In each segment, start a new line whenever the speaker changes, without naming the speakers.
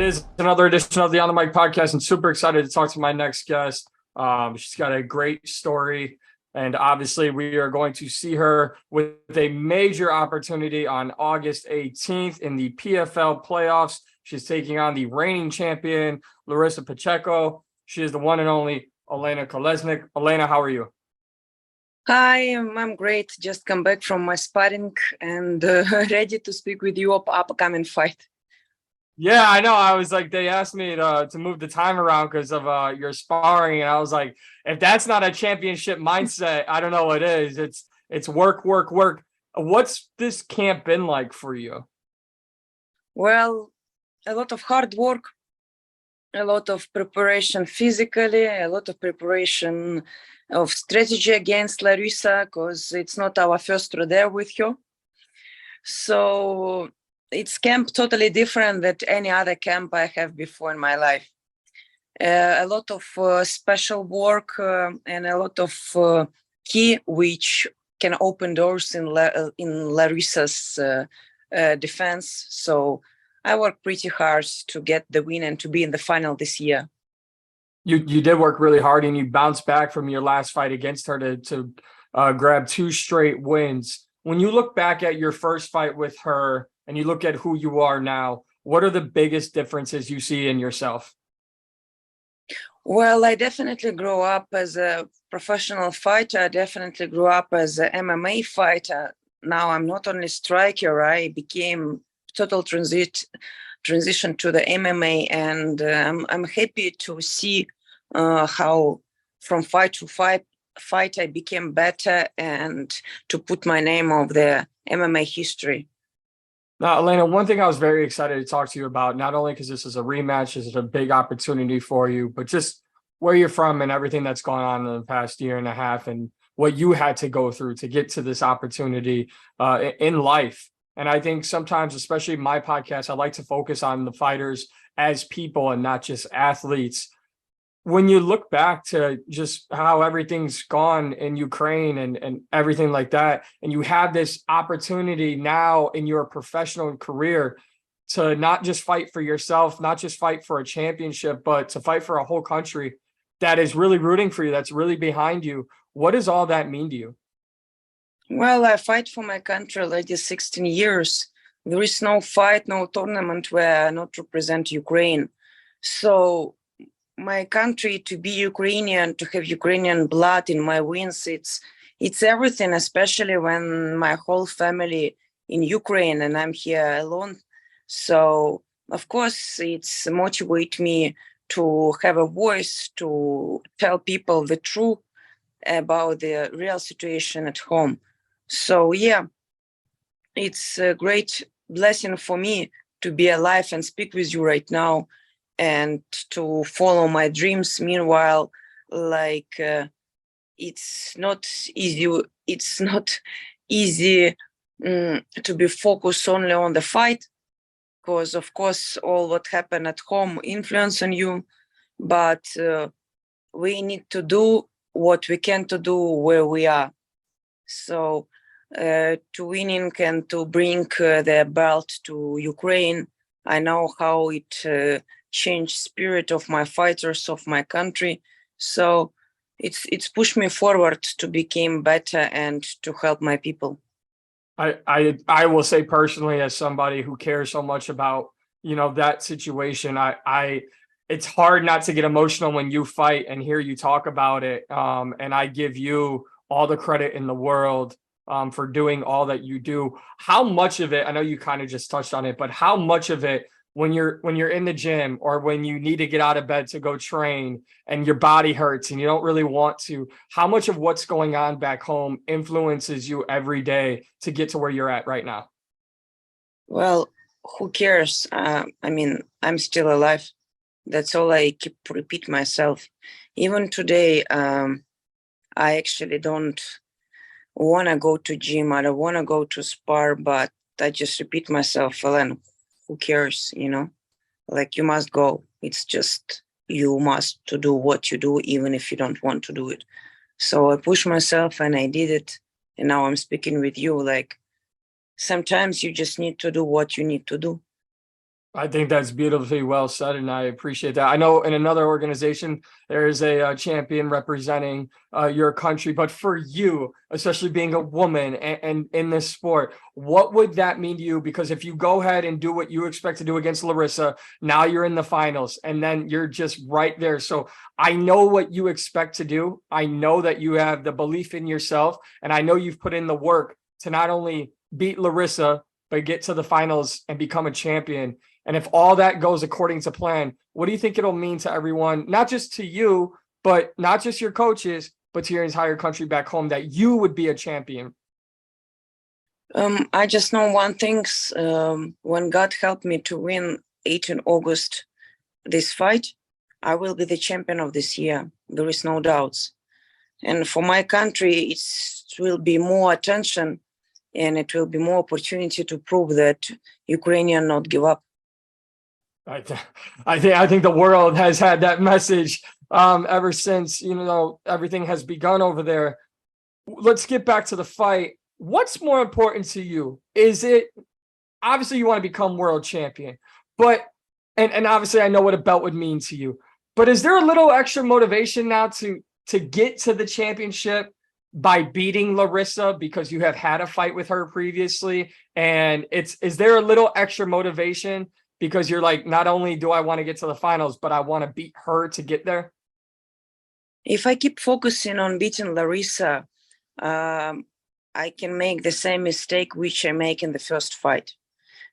is another edition of the On the Mic podcast, and super excited to talk to my next guest. She's got a great story, and obviously, we are going to see her with a major opportunity on August 18th in the PFL playoffs. She's taking on the reigning champion, Larissa Pacheco. She is the one and only Olena Kolesnyk. Olena, how are you?
Hi, I'm great. Just come back from my sparring and ready to speak with you about upcoming fight.
Yeah, I know. I was like, they asked me to move the time around because of your sparring, and I was like, if that's not a championship mindset, I don't know what is. It's work, work, work. What's this camp been like for you?
Well, a lot of hard work, a lot of preparation physically, a lot of preparation of strategy against Larissa, because it's not our first rodeo with her. So it's camp totally different than any other camp I have before in my life. A lot of special work and a lot of key which can open doors in Larissa's defense. So I worked pretty hard to get the win and to be in the final this year.
You did work really hard, and you bounced back from your last fight against her to grab 2 straight wins. When you look back at your first fight with her and you look at who you are now, what are the biggest differences you see in yourself?
Well, I definitely grew up as a professional fighter. I definitely grew up as an MMA fighter. Now I'm not only striker, I became total transition to the MMA, and I'm happy to see how from fight to fight I became better and to put my name of the MMA history.
Now, Olena, one thing I was very excited to talk to you about, not only because this is a rematch, this is a big opportunity for you, but just where you're from and everything that's gone on in the past year and a half and what you had to go through to get to this opportunity in life. And I think sometimes, especially my podcast, I like to focus on the fighters as people and not just athletes. When you look back to just how everything's gone in Ukraine and everything like that, and you have this opportunity now in your professional career to not just fight for yourself, not just fight for a championship, but to fight for a whole country that is really rooting for you, that's really behind you. What does all that mean to you?
Well, I fight for my country already 16 years. There is no fight, no tournament where I not represent Ukraine. So my country, to be Ukrainian, to have Ukrainian blood in my veins, it's everything, especially when my whole family in Ukraine and I'm here alone. So of course it's motivate me to have a voice to tell people the truth about the real situation at home. So yeah, it's a great blessing for me to be alive and speak with you right now and to follow my dreams. Meanwhile, it's not easy. It's not easy to be focused only on the fight, because of course all what happened at home influence on you. But we need to do what we can to do where we are. So to winning and to bring the belt to Ukraine, I know how it changed spirit of my fighters, of my country. So it's pushed me forward to become better and to help my people.
I will say personally, as somebody who cares so much about, that situation, it's hard not to get emotional when you fight and hear you talk about it. And I give you all the credit in the world for doing all that you do. How much of it, I know you kind of just touched on it, but how much of it when you're in the gym or when you need to get out of bed to go train and your body hurts and you don't really want to, how much of what's going on back home influences you every day to get to where you're at right now?
Well, who cares? I'm still alive. That's all I keep repeat myself. Even today, I actually don't want to go to gym. I don't want to go to spar, but I just repeat myself, Ellen, who cares, Like, you must go. It's just you must to do what you do, even if you don't want to do it. So I pushed myself and I did it. And now I'm speaking with you. Like, sometimes you just need to do what you need to do.
I think that's beautifully well said, and I appreciate that. I know in another organization there is a, champion representing your country, but for you, especially being a woman and in this sport, what would that mean to you? Because if you go ahead and do what you expect to do against Larissa, now you're in the finals, and then you're just right there. So I know what you expect to do. I know that you have the belief in yourself, and I know you've put in the work to not only beat Larissa but get to the finals and become a champion. And if all that goes according to plan, what do you think it'll mean to everyone, not just to you, but not just your coaches, but to your entire country back home, that you would be a champion?
I just know one thing. When God helped me to win 18 August this fight, I will be the champion of this year. There is no doubts. And for my country, it will be more attention, and it will be more opportunity to prove that Ukrainian not give up.
I think the world has had that message ever since, everything has begun over there. Let's get back to the fight. What's more important to you? Is it, obviously you want to become world champion, but and obviously I know what a belt would mean to you, but is there a little extra motivation now to get to the championship by beating Larissa, because you have had a fight with her previously? And is there a little extra motivation because you're like, not only do I want to get to the finals, but I want to beat her to get there?
If I keep focusing on beating Larissa, I can make the same mistake which I make in the first fight.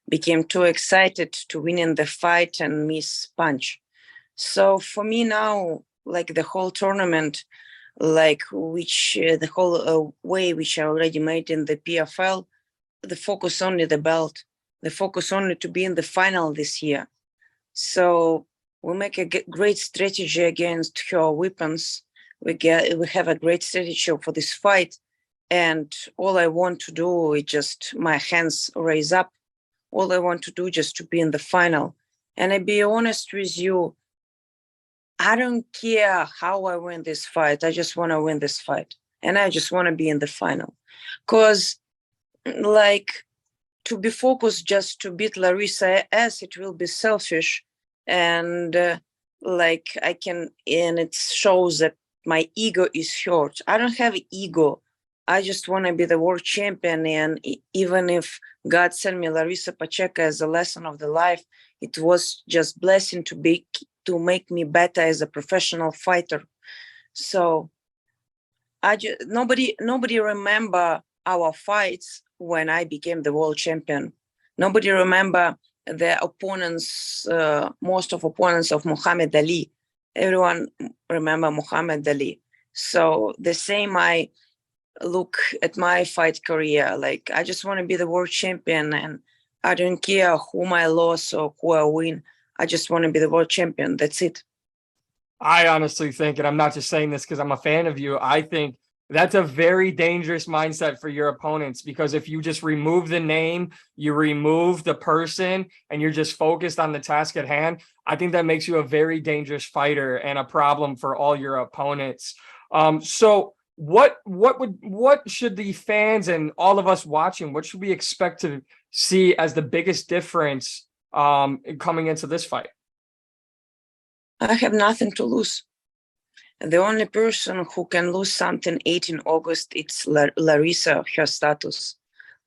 Became too excited to win in the fight and miss punch. So for me now, like the whole tournament, like which the whole way which I already made in the PFL, the focus only the belt, the focus only to be in the final this year. So we make a great strategy against her weapons. We have a great strategy for this fight. And all I want to do is just my hands raise up. All I want to do just to be in the final. And I be honest with you, I don't care how I win this fight. I just want to win this fight. And I just want to be in the final. Because like to be focused just to beat Larissa, as it will be selfish. And like I can, and it shows that my ego is hurt. I don't have ego. I just want to be the world champion. And even if God sent me Larissa Pacheco as a lesson of the life, it was just blessing to make me better as a professional fighter. So nobody remember our fights when I became the world champion. Nobody remember the opponents, most of opponents of Muhammad Ali. Everyone remember Muhammad Ali. So the same I look at my fight career. Like I just want to be the world champion, and I don't care whom I lose or who I win. I just want to be the world champion. That's it.
I honestly think, and I'm not just saying this because I'm a fan of you, I think that's a very dangerous mindset for your opponents, because if you just remove the name, you remove the person, and you're just focused on the task at hand, I think that makes you a very dangerous fighter and a problem for all your opponents. So what should the fans and all of us watching, what should we expect to see as the biggest difference coming into this fight?
I have nothing to lose. The only person who can lose something 18 August, it's Larissa, her status.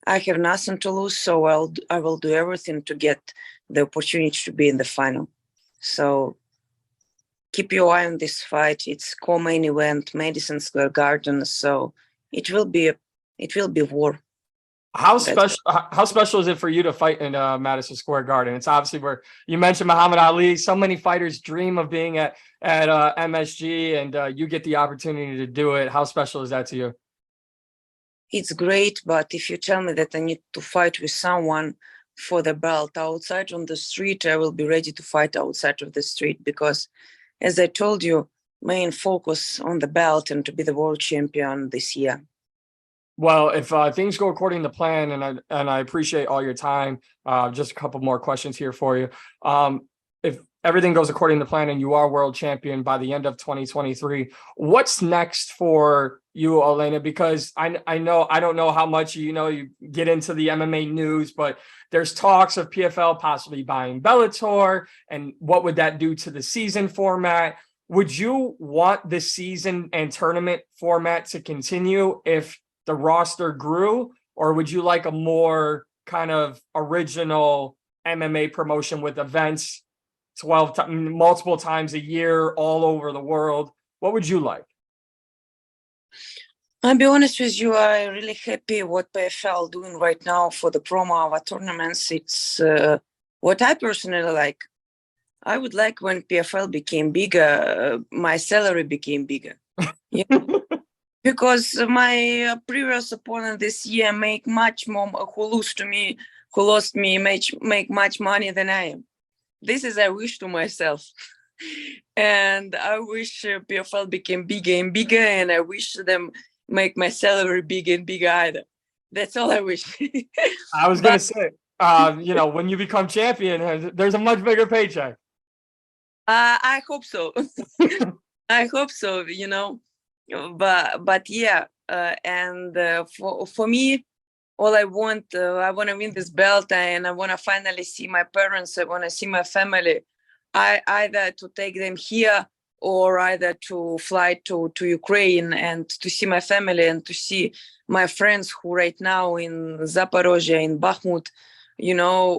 I have nothing to lose, so I will do everything to get the opportunity to be in the final. So keep your eye on this fight. It's co-main event, Madison Square Garden, so it will be war.
How special is it for you to fight in Madison Square Garden? It's obviously where you mentioned Muhammad Ali. So many fighters dream of being at MSG, and you get the opportunity to do it. How special is that to you?
It's great, but if you tell me that I need to fight with someone for the belt outside on the street, I will be ready to fight outside of the street, because, as I told you, main focus on the belt and to be the world champion this year.
Well, if things go according to plan, and I appreciate all your time, just a couple more questions here for you. If everything goes according to plan and you are world champion by the end of 2023, what's next for you, Olena, because I know, I don't know how much you get into the MMA news, but there's talks of PFL possibly buying Bellator, and what would that do to the season format? Would you want the season and tournament format to continue if the roster grew, or would you like a more kind of original MMA promotion with events multiple times a year all over the world? What would you like?
I'll be honest with you, I'm really happy what PFL doing right now for the promo of our tournaments. It's what I personally like. I would like when PFL became bigger, my salary became bigger. Yeah. Because my previous opponent this year make much more, who lost me, make much money than I am. This is I wish to myself. And I wish PFL became bigger and bigger, and I wish them make my salary bigger and bigger either. That's all I wish.
I was going to say, when you become champion, there's a much bigger paycheck.
I hope so. I hope so, but yeah, and for me, all I want to win this belt, and I want to finally see my parents. I want to see my family. I either to take them here, or either to fly to Ukraine and to see my family and to see my friends who right now in Zaporozhye, in Bakhmut,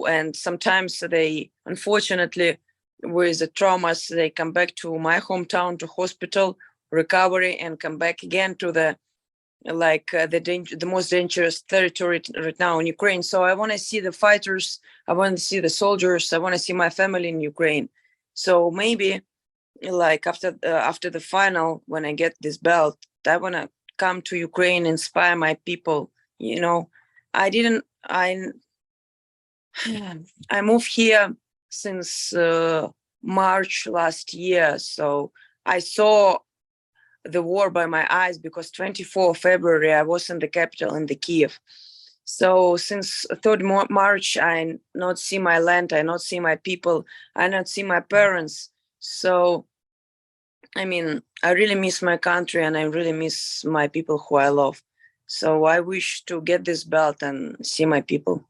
and sometimes they, unfortunately, with the traumas, they come back to my hometown, to hospital, recovery, and come back again to the most dangerous territory right now in Ukraine. So I want to see the fighters, I want to see the soldiers, I want to see my family in Ukraine. So maybe after the final, when I get this belt, I want to come to Ukraine, inspire my people. I moved here since March last year, so I saw the war by my eyes, because 24 February I was in the capital, in the Kiev. So since 3rd March, I not see my land, I not see my people, I not see my parents. So I really miss my country, and I really miss my people who I love. So I wish to get this belt and see my people.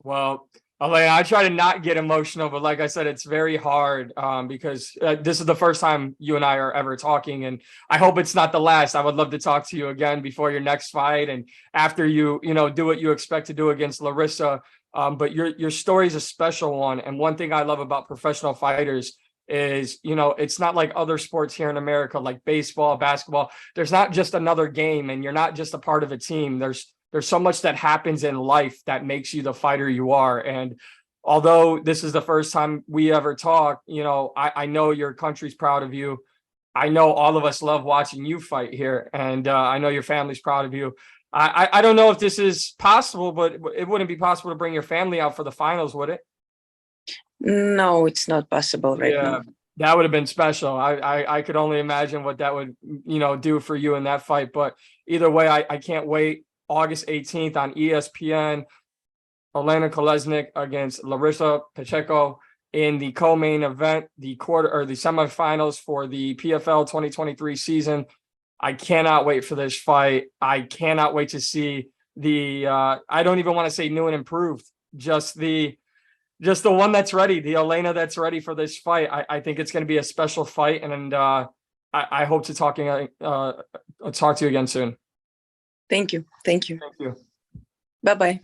Well, Olena, I try to not get emotional, but like I said, it's very hard because this is the first time you and I are ever talking, and I hope it's not the last. I would love to talk to you again before your next fight, and after you do what you expect to do against Larissa. But your story is a special one, and one thing I love about professional fighters is it's not like other sports here in America, like baseball, basketball. There's not just another game, and you're not just a part of a team. There's so much that happens in life that makes you the fighter you are. And although this is the first time we ever talk, I know your country's proud of you. I know all of us love watching you fight here, and I know your family's proud of you. I don't know if this is possible, but it wouldn't be possible to bring your family out for the finals, would it?
No, it's not possible right now.
That would have been special. I could only imagine what that would, do for you in that fight. But either way, I can't wait. August 18th on ESPN, Olena Kolesnyk against Larissa Pacheco in the co-main event, the semifinals for the PFL 2023 season. I cannot wait for this fight. I cannot wait to see I don't even want to say new and improved, just the one that's ready, the Olena that's ready for this fight. I think it's going to be a special fight, and I hope to talk to you again soon.
Thank you.
Thank you.
Bye-bye.